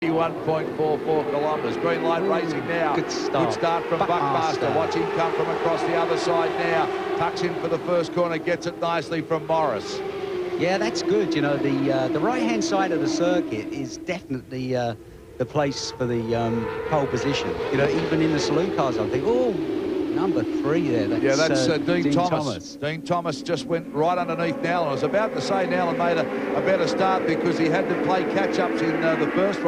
1.44 kilometres. Green light racing now. Good start from Buckmaster. Watch him come from across the other side now. Tucks in for the first corner, gets it nicely from Morris. Yeah, that's good. You know, the right-hand side of the circuit is definitely the place for the pole position. You know, even in the saloon cars, I think, oh, number 3 there. That's Dean Thomas. Dean Thomas just went right underneath Nowlan. I was about to say Nowlan made a better start because he had to play catch-ups in the first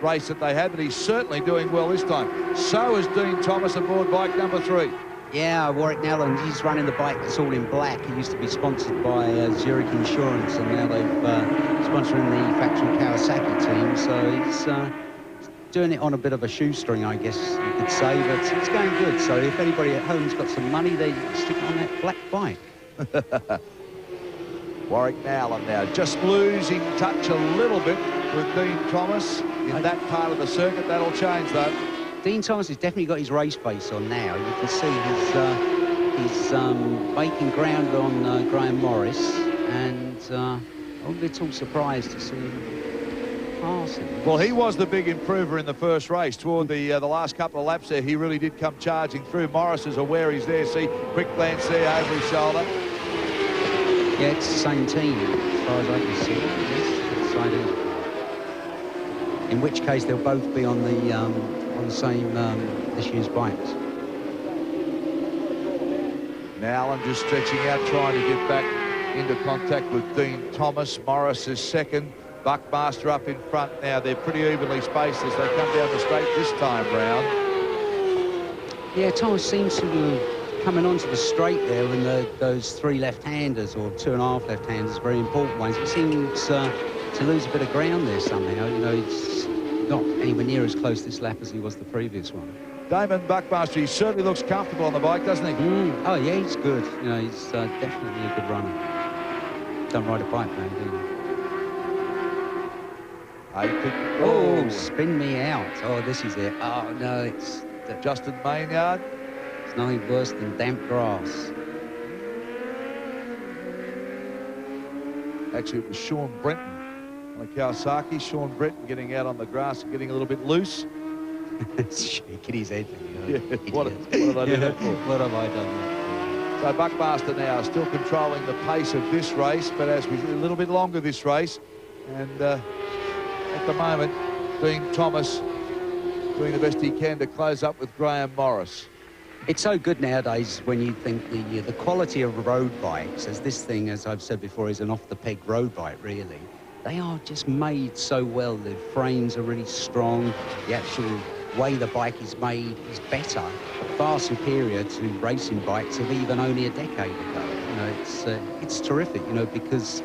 race that they had, but he's certainly doing well this time. So is Dean Thomas aboard bike number 3. Yeah, Warwick Nowlan, he's running the bike that's all in black. He used to be sponsored by Zurich Insurance, and now they've sponsoring the factory Kawasaki team. So he's doing it on a bit of a shoestring, I guess you could say, but it's going good. So if anybody at home's got some money, they stick it on that black bike. Warwick Nowlan now just losing touch a little bit with Dean Thomas in that part of the circuit. That'll change, though. Dean Thomas has definitely got his race face on now. You can see he's making ground on Graham Morris, and I'm a little surprised to see him passing. Well, he was the big improver in the first race. Toward the last couple of laps there, he really did come charging through. Morris is aware he's there. See, quick glance there over his shoulder. Yeah, it's the same team, as far as I can see. Yes, in which case they'll both be on the same this year's bikes. Nowlan just stretching out, trying to get back into contact with Dean Thomas. Morris is second. Buckmaster up in front now. They're pretty evenly spaced as they come down the straight this time round. Yeah, Thomas seems to be coming onto the straight there when those 3 left-handers, or 2.5 left-handers, very important ones. He seems to lose a bit of ground there somehow. You know, he's not anywhere near as close this lap as he was the previous one. Damon Buckmaster, he certainly looks comfortable on the bike, doesn't he? Oh, yeah, he's good. You know, he's definitely a good runner. Don't ride a bike, man, do you? Oh, spin me out. Oh, this is it. Oh, no, it's... Justin Maynard. It's nothing worse than damp grass. Actually, it was Sean Brenton on a Kawasaki. Sean Brenton getting out on the grass and getting a little bit loose. Shaking his head. Yeah, what have I done that for? What have I done? So Buckmaster now still controlling the pace of this race, but as we a little bit longer this race, and at the moment, Dean Thomas doing the best he can to close up with Graham Morris. It's so good nowadays when you think the quality of road bikes, as this thing, as I've said before, is an off-the-peg road bike, really. They are just made so well. The frames are really strong. The actual way the bike is made is better, far superior to racing bikes of even only a decade ago. You know, it's terrific, you know, because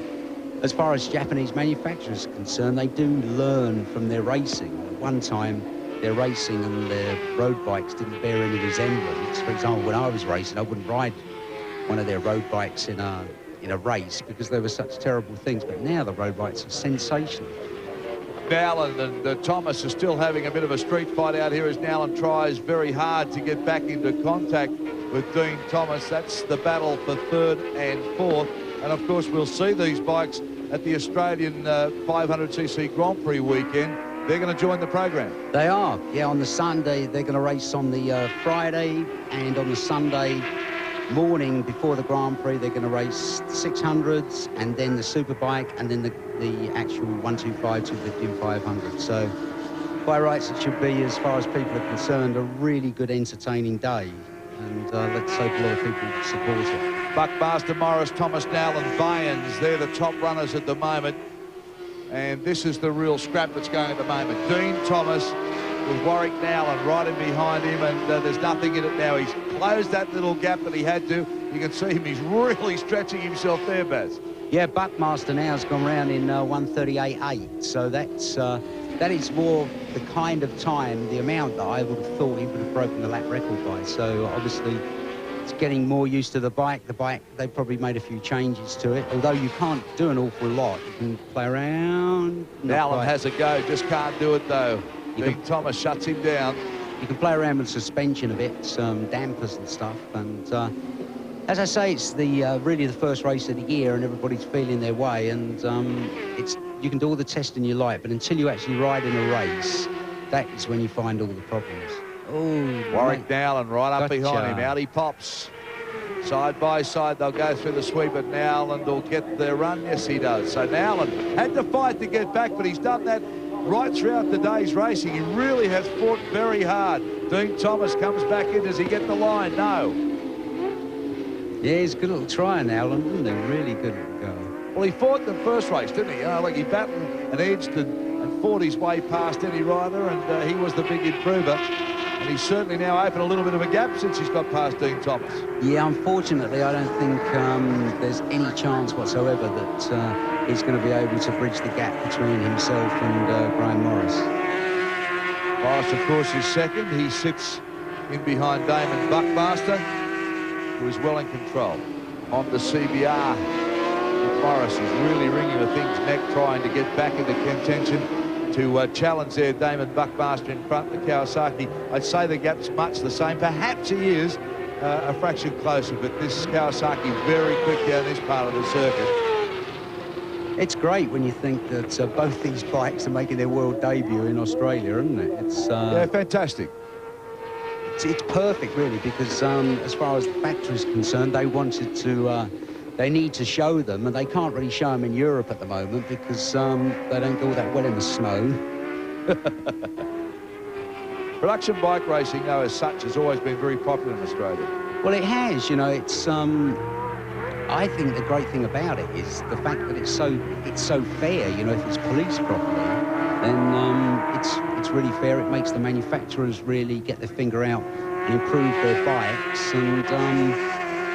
as far as Japanese manufacturers are concerned, they do learn from their racing. At one time, their racing and their road bikes didn't bear any resemblance. For example, when I was racing, I wouldn't ride one of their road bikes in a race because they were such terrible things. But now the road bikes are sensational. Nowlan and Thomas are still having a bit of a street fight out here as Nowlan tries very hard to get back into contact with Dean Thomas. That's the battle for 3rd and 4th. And of course, we'll see these bikes at the Australian 500cc Grand Prix weekend. They're going to join the program. They are. Yeah, on the Sunday, they're going to race on the Friday, and on the Sunday morning before the Grand Prix, they're going to race the 600s, and then the Superbike, and then the actual 125, 250 and 500. So, by rights, it should be, as far as people are concerned, a really good, entertaining day. And let's hope a lot of people support it. Buckmaster, Morris, Thomas, Nowlan, Baynes, they're the top runners at the moment. And this is the real scrap that's going at the moment. Dean Thomas with Warwick Nowlan right in behind him, and there's nothing in it now. He's closed that little gap that he had to. You can see him, he's really stretching himself there, Baz. Yeah, Buckmaster now has gone round in 1:38.8, so that is more the kind of time, the amount that I would have thought he would have broken the lap record by. So obviously it's getting more used to the bike. They probably made a few changes to it, although you can't do an awful lot. You can play around. Nowlan has a go, just can't do it though. Dean Thomas shuts him down. You can play around with suspension a bit, some dampers and stuff. And as I say, it's really the first race of the year, and everybody's feeling their way. And it's you can do all the testing you like, but until you actually ride in a race, that is when you find all the problems. Oh, Warwick Nowlan right up Gotcha. behind him. Out he pops. Side by side, they'll go through the sweep, but Nowlan will get their run. Yes, he does. So Nowlan had to fight to get back, but he's done that right throughout the day's racing. He really has fought very hard. Dean Thomas comes back in. Does he get the line? No. Yeah, he's a good little try, Nowlan, isn't he? Really good little go. Well, he fought the first race, didn't he? Like he battled and edged and fought his way past any rider, and he was the big improver. And he's certainly now opened a little bit of a gap since he's got past Dean Thomas. Yeah, unfortunately, I don't think there's any chance whatsoever that he's going to be able to bridge the gap between himself and Graham Morris. Morris, of course, is second. He sits in behind Damon Buckmaster, who is well in control. On the CBR, Morris is really wringing the thing's neck, trying to get back into contention to challenge there Damon Buckmaster in front of the Kawasaki. I'd say the gap's much the same. Perhaps he is a fraction closer, but this Kawasaki very quick down this part of the circuit. It's great when you think that both these bikes are making their world debut in Australia, isn't it? It's yeah, fantastic. It's perfect, really, because as far as the factory is concerned, they wanted to. They need to show them, and they can't really show them in Europe at the moment because they don't go that well in the snow. Production bike racing, though, as such, has always been very popular in Australia. Well, it has, you know. It's. I think the great thing about it is the fact that it's so fair. You know, if it's policed properly, then it's really fair. It makes the manufacturers really get their finger out and improve their bikes, and.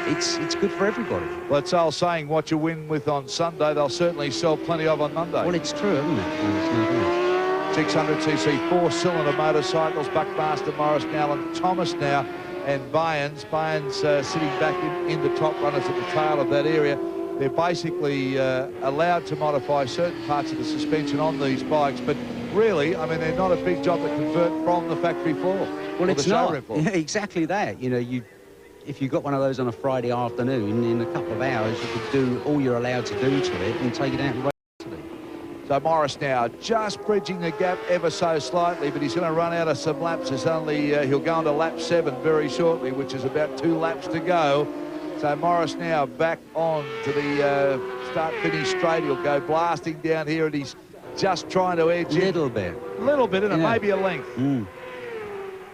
It's good for everybody. Well, it's old saying, what you win with on Sunday, they'll certainly sell plenty of on Monday. Well, it's true, isn't it? 600cc four-cylinder motorcycles, Buckmaster, Morris, Nowlan, Thomas now, and Baynes. Baynes sitting back in the top runners at the tail of that area. They're basically allowed to modify certain parts of the suspension on these bikes, but really, I mean, they're not a big job to convert from the factory floor. Well, it's not. Yeah, exactly that. You know, if you got one of those on a Friday afternoon, in a couple of hours, you could do all you're allowed to do to it and take it out and race. So Morris now just bridging the gap ever so slightly, but he's going to run out of some laps. There's only he'll go into lap 7 very shortly, which is about 2 laps to go. So Morris now back on to the start-finish straight. He'll go blasting down here, and he's just trying to edge a little bit, and maybe a length.